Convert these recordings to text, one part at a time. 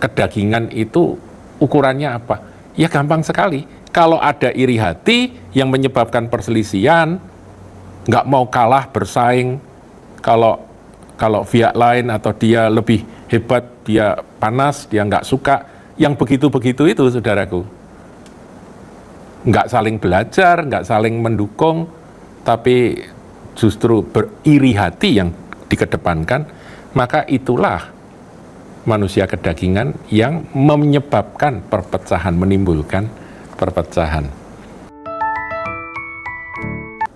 kedagingan itu ukurannya apa? Ya gampang sekali. Kalau ada iri hati yang menyebabkan perselisihan, nggak mau kalah bersaing, kalau pihak lain atau dia lebih hebat, dia panas, dia nggak suka, yang begitu-begitu itu, saudaraku, nggak saling belajar, nggak saling mendukung, tapi justru beriri hati yang dikedepankan, maka itulah manusia kedagingan yang menyebabkan perpecahan, menimbulkan perpecahan.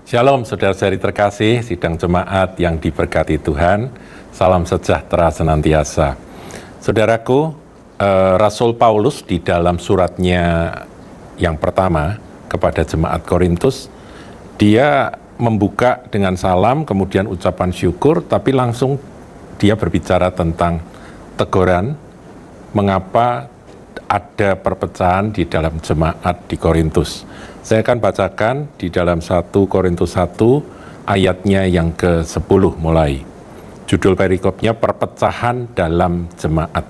Shalom saudara-saudari terkasih, sidang jemaat yang diberkati Tuhan, salam sejahtera senantiasa. Saudaraku, Rasul Paulus di dalam suratnya yang pertama kepada jemaat Korintus, dia membuka dengan salam, kemudian ucapan syukur, tapi langsung dia berbicara tentang teguran, mengapa ada perpecahan di dalam jemaat di Korintus. Saya akan bacakan di dalam 1 Korintus 1 ayatnya yang ke-10 mulai. Judul perikopnya perpecahan dalam jemaat.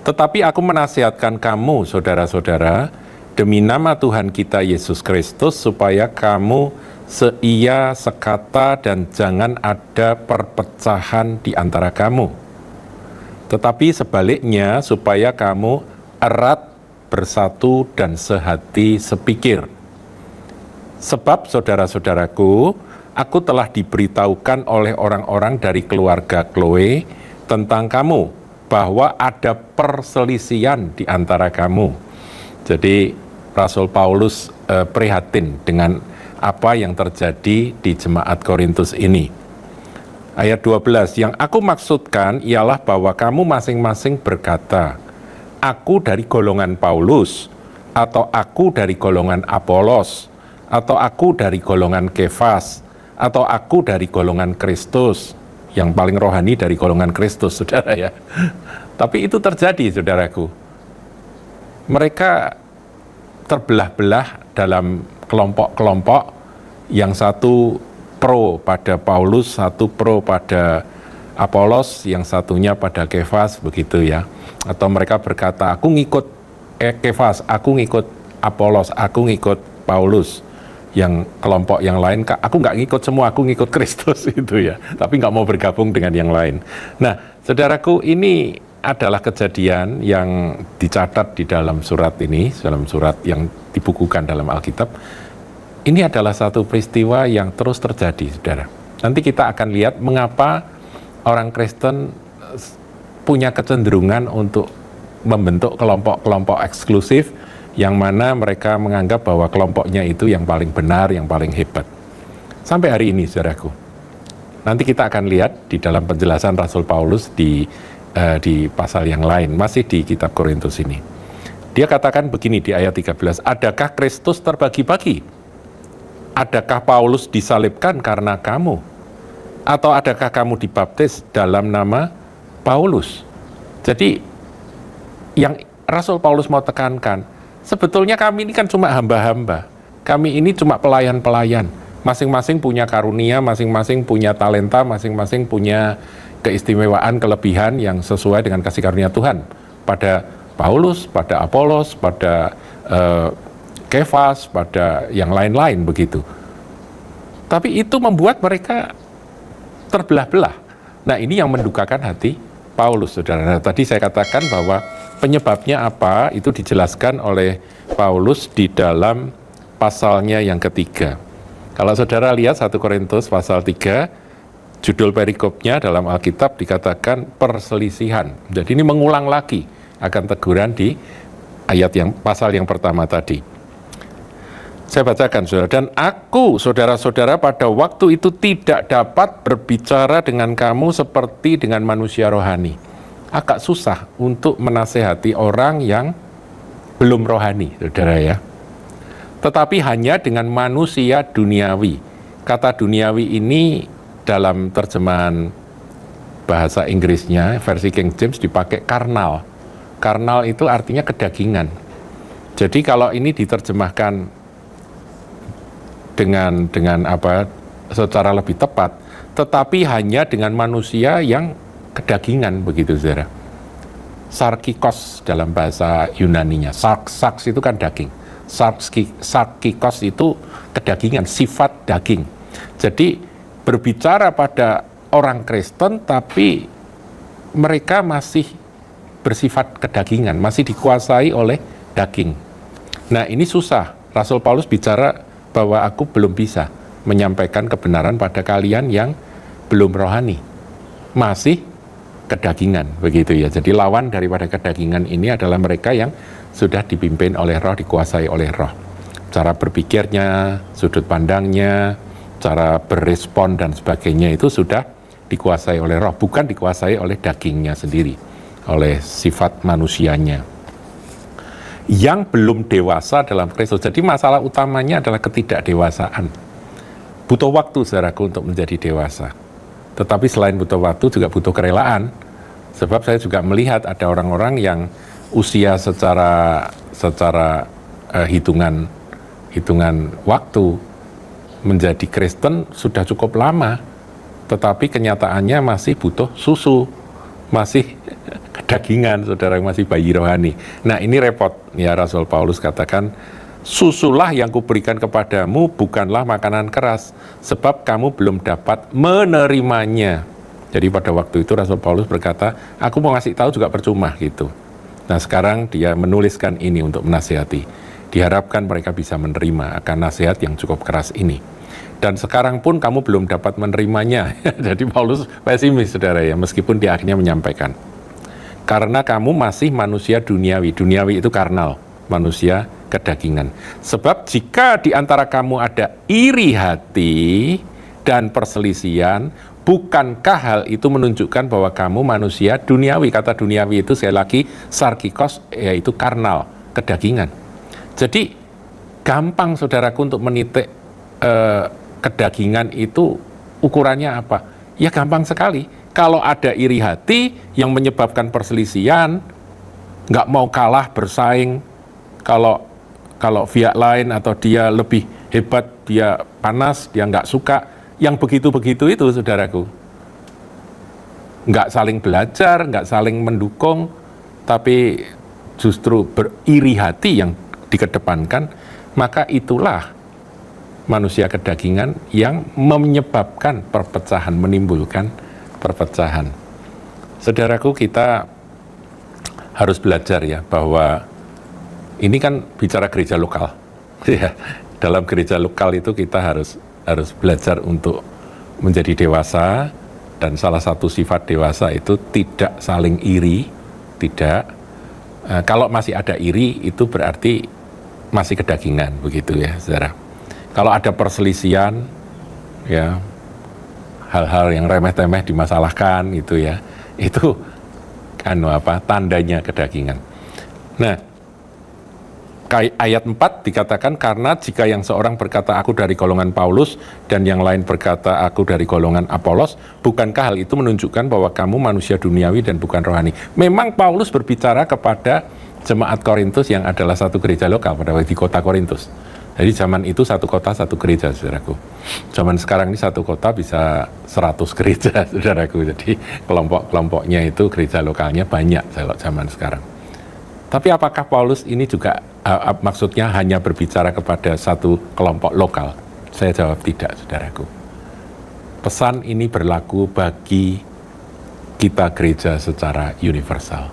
Tetapi aku menasihatkan kamu, saudara-saudara, demi nama Tuhan kita Yesus Kristus, supaya kamu seia, sekata, dan jangan ada perpecahan di antara kamu. Tetapi sebaliknya, supaya kamu erat, bersatu, dan sehati sepikir. Sebab, saudara-saudaraku, aku telah diberitahukan oleh orang-orang dari keluarga Chloe tentang kamu, bahwa ada perselisihan di antara kamu. Jadi, Rasul Paulus prihatin dengan apa yang terjadi di jemaat Korintus ini. Ayat 12, yang aku maksudkan ialah bahwa kamu masing-masing berkata, aku dari golongan Paulus, atau aku dari golongan Apolos, atau aku dari golongan Kefas, atau aku dari golongan Kristus. Yang paling rohani dari golongan Kristus, saudara ya. Tapi itu terjadi, saudaraku. Mereka terbelah-belah dalam kelompok-kelompok, yang satu pro pada Paulus, satu pro pada Apolos, yang satunya pada Kefas, begitu ya. Atau mereka berkata, aku ngikut Kefas, aku ngikut Apolos, aku ngikut Paulus. Yang kelompok yang lain, aku nggak ngikut semua, aku ngikut Kristus itu ya. Tapi nggak mau bergabung dengan yang lain. Nah, saudaraku, ini adalah kejadian yang dicatat di dalam surat ini, dalam surat yang dibukukan dalam Alkitab. Ini adalah satu peristiwa yang terus terjadi, saudara. Nanti kita akan lihat mengapa orang Kristen punya kecenderungan untuk membentuk kelompok-kelompok eksklusif, yang mana mereka menganggap bahwa kelompoknya itu yang paling benar, yang paling hebat. Sampai hari ini, saudaraku. Nanti kita akan lihat di dalam penjelasan Rasul Paulus di pasal yang lain, masih di kitab Korintus ini. Dia katakan begini di ayat 13, adakah Kristus terbagi-bagi? Adakah Paulus disalibkan karena kamu? Atau adakah kamu dibaptis dalam nama Paulus? Jadi yang Rasul Paulus mau tekankan, sebetulnya kami ini kan cuma hamba-hamba. Kami ini cuma pelayan-pelayan. Masing-masing punya karunia, masing-masing punya talenta, masing-masing punya keistimewaan, kelebihan yang sesuai dengan kasih karunia Tuhan. Pada Paulus, pada Apolos, pada Kefas, pada yang lain-lain begitu. Tapi itu membuat mereka terbelah-belah. Nah, ini yang mendukakan hati Paulus, saudara. Nah, tadi saya katakan bahwa penyebabnya apa, itu dijelaskan oleh Paulus di dalam pasalnya yang ketiga. Kalau saudara lihat 1 Korintus pasal 3, judul perikopnya dalam Alkitab dikatakan perselisihan. Jadi ini mengulang lagi akan teguran di ayat yang pasal yang pertama tadi. Saya bacakan, saudara. Dan aku, saudara-saudara, pada waktu itu tidak dapat berbicara dengan kamu seperti dengan manusia rohani. Agak susah untuk menasehati orang yang belum rohani, saudara ya. Tetapi hanya dengan manusia duniawi. Kata duniawi ini dalam terjemahan bahasa Inggrisnya, versi King James dipakai karnal. Karnal itu artinya kedagingan. Jadi kalau ini diterjemahkan dengan apa secara lebih tepat, tetapi hanya dengan manusia yang kedagingan, begitu, saudara. sarkikos dalam bahasa Yunaninya. Sarx itu kan daging. Sarkikos itu kedagingan, sifat daging. Jadi berbicara pada orang Kristen tapi mereka masih bersifat kedagingan, masih dikuasai oleh daging. Nah, ini susah. Rasul Paulus bicara bahwa aku belum bisa menyampaikan kebenaran pada kalian yang belum rohani, masih kedagingan, begitu ya. Jadi lawan daripada kedagingan ini adalah mereka yang sudah dipimpin oleh roh, dikuasai oleh roh. Cara berpikirnya, sudut pandangnya, cara berespon dan sebagainya itu sudah dikuasai oleh roh, bukan dikuasai oleh dagingnya sendiri, oleh sifat manusianya yang belum dewasa dalam Kristus. Jadi masalah utamanya adalah ketidakdewasaan. Butuh waktu, saudaraku, untuk menjadi dewasa. Tetapi selain butuh waktu juga butuh kerelaan. Sebab saya juga melihat ada orang-orang yang usia secara hitungan waktu menjadi Kristen sudah cukup lama, tetapi kenyataannya masih butuh susu, masih kedagingan, saudara, masih bayi rohani. Nah, ini repot ya. Rasul Paulus katakan, susulah yang kuberikan kepadamu bukanlah makanan keras, sebab kamu belum dapat menerimanya. Jadi pada waktu itu Rasul Paulus berkata, aku mau ngasih tahu juga percuma gitu. Nah, sekarang dia menuliskan ini untuk menasihati. Diharapkan mereka bisa menerima akan nasihat yang cukup keras ini. Dan sekarang pun kamu belum dapat menerimanya. Jadi Paulus pesimis, saudara ya, meskipun dia akhirnya menyampaikan. Karena kamu masih manusia duniawi. Duniawi itu karnal, manusia kedagingan. Sebab jika di antara kamu ada iri hati dan perselisihan, bukankah hal itu menunjukkan bahwa kamu manusia duniawi? Kata duniawi itu sekali lagi sarkikos, yaitu karnal, kedagingan. Jadi gampang, saudaraku, untuk menitik kedagingan itu ukurannya apa? Ya gampang sekali. Kalau ada iri hati yang menyebabkan perselisihan, nggak mau kalah bersaing, kalau pihak lain atau dia lebih hebat, dia panas, dia nggak suka, yang begitu-begitu itu, saudaraku, nggak saling belajar, nggak saling mendukung, tapi justru beriri hati yang dikedepankan, maka itulah manusia kedagingan yang menyebabkan perpecahan, menimbulkan perpecahan. Saudaraku, kita harus belajar ya, bahwa ini kan bicara gereja lokal. Ya, dalam gereja lokal itu kita harus belajar untuk menjadi dewasa, dan salah satu sifat dewasa itu tidak saling iri, tidak. Kalau masih ada iri, itu berarti masih kedagingan, begitu ya, saudara. Kalau ada perselisihan, ya, hal-hal yang remeh-temeh dimasalahkan, gitu ya, itu tandanya kedagingan. Nah, ayat 4 dikatakan, karena jika yang seorang berkata aku dari golongan Paulus dan yang lain berkata aku dari golongan Apolos, bukankah hal itu menunjukkan bahwa kamu manusia duniawi dan bukan rohani? Memang Paulus berbicara kepada jemaat Korintus yang adalah satu gereja lokal pada waktu di kota Korintus. Jadi zaman itu satu kota satu gereja, saudaraku. Zaman sekarang ini satu kota bisa 100 gereja, saudaraku. Jadi kelompok-kelompoknya itu gereja lokalnya banyak kalau zaman sekarang. Tapi apakah Paulus ini juga maksudnya hanya berbicara kepada satu kelompok lokal? Saya jawab tidak, saudaraku. Pesan ini berlaku bagi kita gereja secara universal.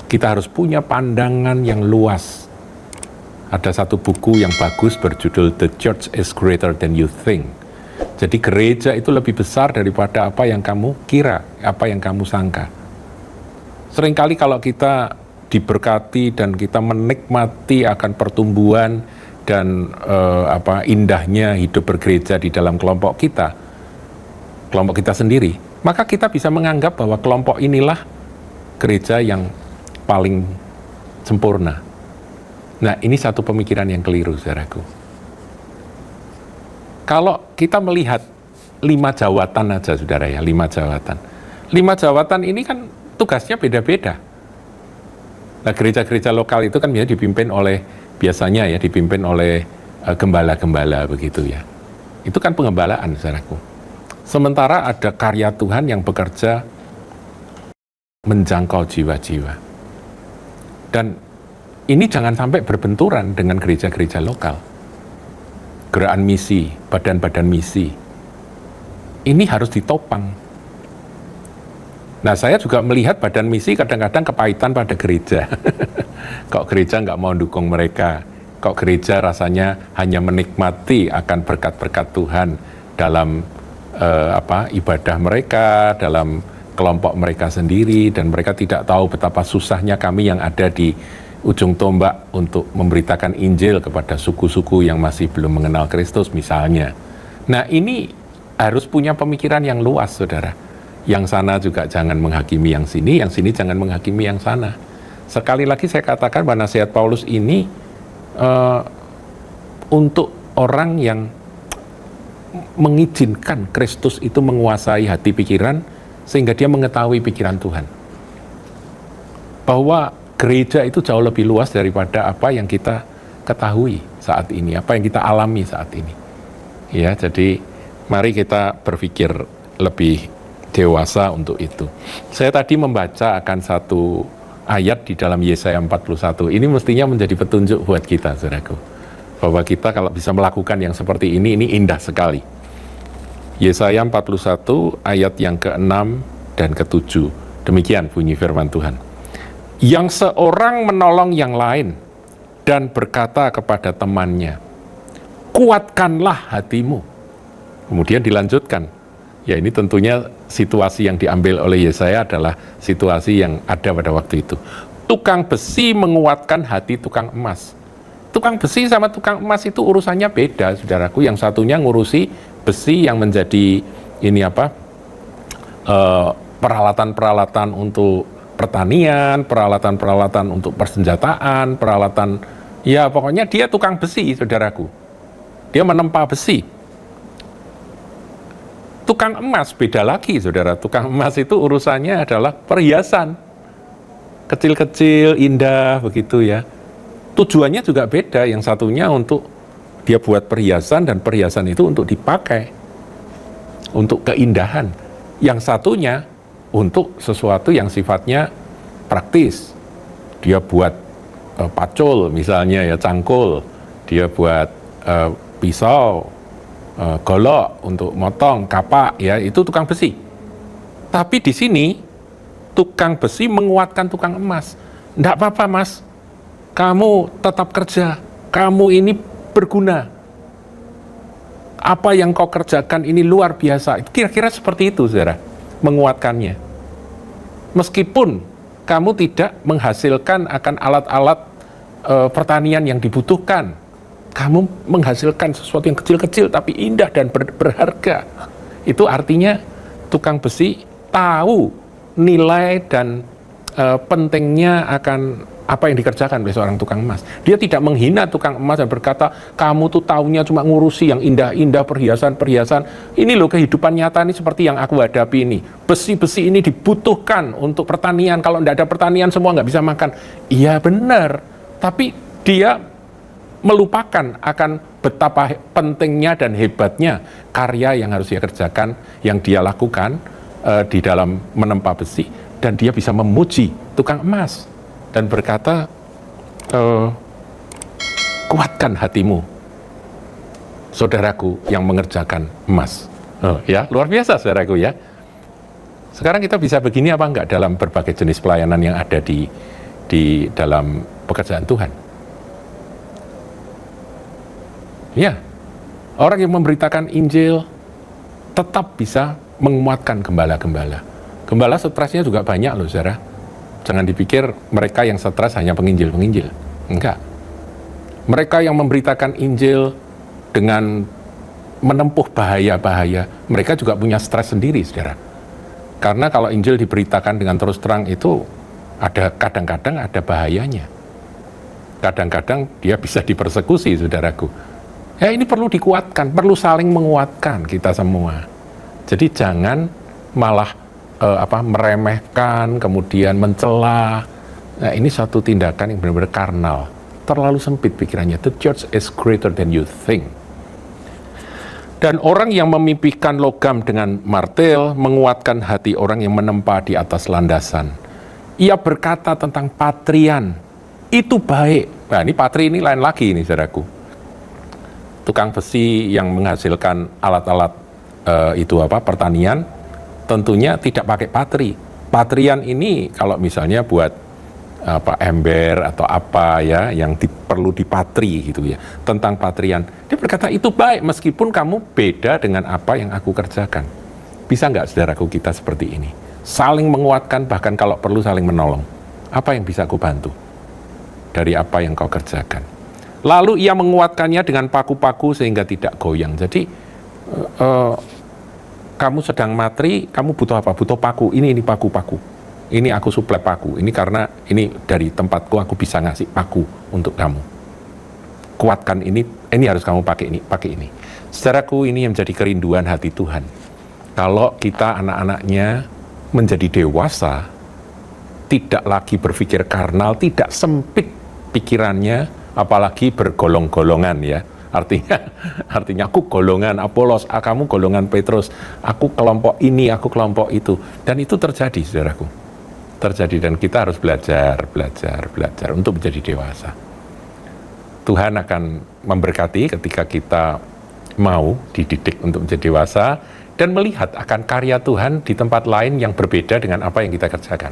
Kita harus punya pandangan yang luas. Ada satu buku yang bagus berjudul The Church is Greater Than You Think. Jadi gereja itu lebih besar daripada apa yang kamu kira, apa yang kamu sangka. Seringkali kalau kita diberkati dan kita menikmati akan pertumbuhan dan indahnya hidup bergereja di dalam kelompok kita sendiri, maka kita bisa menganggap bahwa kelompok inilah gereja yang paling sempurna. Nah, ini satu pemikiran yang keliru, saudaraku. Kalau kita melihat 5 jawatan aja, saudara ya, 5 jawatan. 5 jawatan ini kan tugasnya beda-beda. Nah, gereja-gereja lokal itu kan biasanya dipimpin oleh gembala-gembala, begitu ya. Itu kan pengembalaan, saudaraku. Sementara ada karya Tuhan yang bekerja menjangkau jiwa-jiwa. Dan ini jangan sampai berbenturan dengan gereja-gereja lokal. Gerakan misi, badan-badan misi, ini harus ditopang. Nah, saya juga melihat badan misi kadang-kadang kepahitan pada gereja. Kok gereja nggak mau dukung mereka? Kok gereja rasanya hanya menikmati akan berkat-berkat Tuhan dalam ibadah mereka, dalam kelompok mereka sendiri, dan mereka tidak tahu betapa susahnya kami yang ada di ujung tombak untuk memberitakan Injil kepada suku-suku yang masih belum mengenal Kristus misalnya. Nah, ini harus punya pemikiran yang luas, saudara. Yang sana juga jangan menghakimi yang sini jangan menghakimi yang sana. Sekali lagi saya katakan bahwa nasihat Paulus ini untuk orang yang mengizinkan Kristus itu menguasai hati pikiran sehingga dia mengetahui pikiran Tuhan. Bahwa gereja itu jauh lebih luas daripada apa yang kita ketahui saat ini, apa yang kita alami saat ini. Ya, jadi mari kita berpikir lebih dewasa untuk itu. Saya tadi membaca akan satu ayat di dalam Yesaya 41. Ini mestinya menjadi petunjuk buat kita, saudaraku. Bahwa kita kalau bisa melakukan yang seperti ini indah sekali. Yesaya 41 ayat yang ke-6 dan ke-7. Demikian bunyi firman Tuhan. Yang seorang menolong yang lain dan berkata kepada temannya, kuatkanlah hatimu. Kemudian dilanjutkan. Ya, ini tentunya situasi yang diambil oleh Yesaya adalah situasi yang ada pada waktu itu. Tukang besi menguatkan hati tukang emas. Tukang besi sama tukang emas itu urusannya beda, saudaraku. Yang satunya ngurusi besi yang menjadi peralatan-peralatan untuk pertanian, peralatan-peralatan untuk persenjataan, peralatan, ya pokoknya dia tukang besi, saudaraku. Dia menempa besi. Tukang emas beda lagi, saudara. Tukang emas itu urusannya adalah perhiasan. Kecil-kecil, indah, begitu ya. Tujuannya juga beda. Yang satunya untuk dia buat perhiasan, dan perhiasan itu untuk dipakai. Untuk keindahan. Yang satunya untuk sesuatu yang sifatnya praktis. Dia buat pacul misalnya ya, cangkul. Dia buat pisau, golok untuk motong, kapak, ya itu tukang besi. Tapi di sini tukang besi menguatkan tukang emas. Nggak apa-apa mas, kamu tetap kerja, kamu ini berguna. Apa yang kau kerjakan ini luar biasa. Kira-kira seperti itu, saudara, menguatkannya. Meskipun kamu tidak menghasilkan akan alat-alat pertanian yang dibutuhkan, kamu menghasilkan sesuatu yang kecil-kecil tapi indah dan berharga. Itu artinya tukang besi tahu nilai dan pentingnya akan apa yang dikerjakan oleh seorang tukang emas. Dia tidak menghina tukang emas dan berkata, kamu tuh taunya cuma ngurusi yang indah-indah, perhiasan-perhiasan. Ini loh kehidupan nyata ini seperti yang aku hadapi ini. Besi-besi ini dibutuhkan untuk pertanian. Kalau tidak ada pertanian semua nggak bisa makan. Iya benar, tapi dia melupakan akan betapa pentingnya dan hebatnya karya yang harus dia kerjakan, yang dia lakukan di dalam menempa besi. Dan dia bisa memuji tukang emas dan berkata, kuatkan hatimu, saudaraku yang mengerjakan emas. Ya, luar biasa, saudaraku ya. Sekarang kita bisa begini apa enggak dalam berbagai jenis pelayanan yang ada di dalam pekerjaan Tuhan? Ya, orang yang memberitakan Injil tetap bisa menguatkan gembala-gembala. Gembala stresnya juga banyak loh, saudara. Jangan dipikir mereka yang stres hanya penginjil-penginjil. Enggak. Mereka yang memberitakan Injil dengan menempuh bahaya-bahaya, mereka juga punya stres sendiri, saudara. Karena kalau Injil diberitakan dengan terus terang itu ada kadang-kadang ada bahayanya. Kadang-kadang dia bisa dipersekusi, saudaraku. Ya ini perlu dikuatkan, perlu saling menguatkan kita semua. Jadi jangan malah meremehkan, kemudian mencela. Nah, ini satu tindakan yang benar-benar karnal. Terlalu sempit pikirannya. The church is greater than you think. Dan orang yang memimpikan logam dengan martel menguatkan hati orang yang menempa di atas landasan. Ia berkata tentang patrian itu baik. Nah, ini patri ini lain lagi ini, saudaraku. Tukang besi yang menghasilkan alat-alat pertanian, tentunya tidak pakai patri. Patrian ini kalau misalnya buat ember atau apa ya yang perlu dipatri gitu ya, tentang patrian. Dia berkata itu baik meskipun kamu beda dengan apa yang aku kerjakan. Bisa nggak saudaraku kita seperti ini? Saling menguatkan, bahkan kalau perlu saling menolong. Apa yang bisa aku bantu dari apa yang kau kerjakan? Lalu ia menguatkannya dengan paku-paku sehingga tidak goyang. Jadi kamu sedang matri, kamu butuh apa? Butuh paku. Ini paku-paku. Ini aku suplai paku. Ini karena ini dari tempatku aku bisa ngasih paku untuk kamu. Kuatkan ini harus kamu pakai ini. Saudaraku, ini yang menjadi kerinduan hati Tuhan. Kalau kita anak-anaknya menjadi dewasa, tidak lagi berpikir karnal, tidak sempit pikirannya, apalagi bergolong-golongan ya. Artinya aku golongan Apolos, kamu golongan Petrus, aku kelompok ini, aku kelompok itu. Dan itu terjadi, saudaraku. Terjadi, dan kita harus belajar untuk menjadi dewasa. Tuhan akan memberkati ketika kita mau dididik untuk menjadi dewasa dan melihat akan karya Tuhan di tempat lain yang berbeda dengan apa yang kita kerjakan.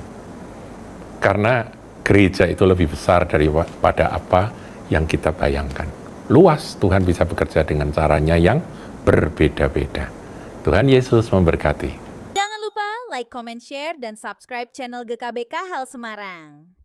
Karena gereja itu lebih besar daripada apa yang kita bayangkan. Luas, Tuhan bisa bekerja dengan caranya yang berbeda-beda. Tuhan Yesus memberkati. Jangan lupa like, comment, share, dan subscribe channel GKBK Hal Semarang.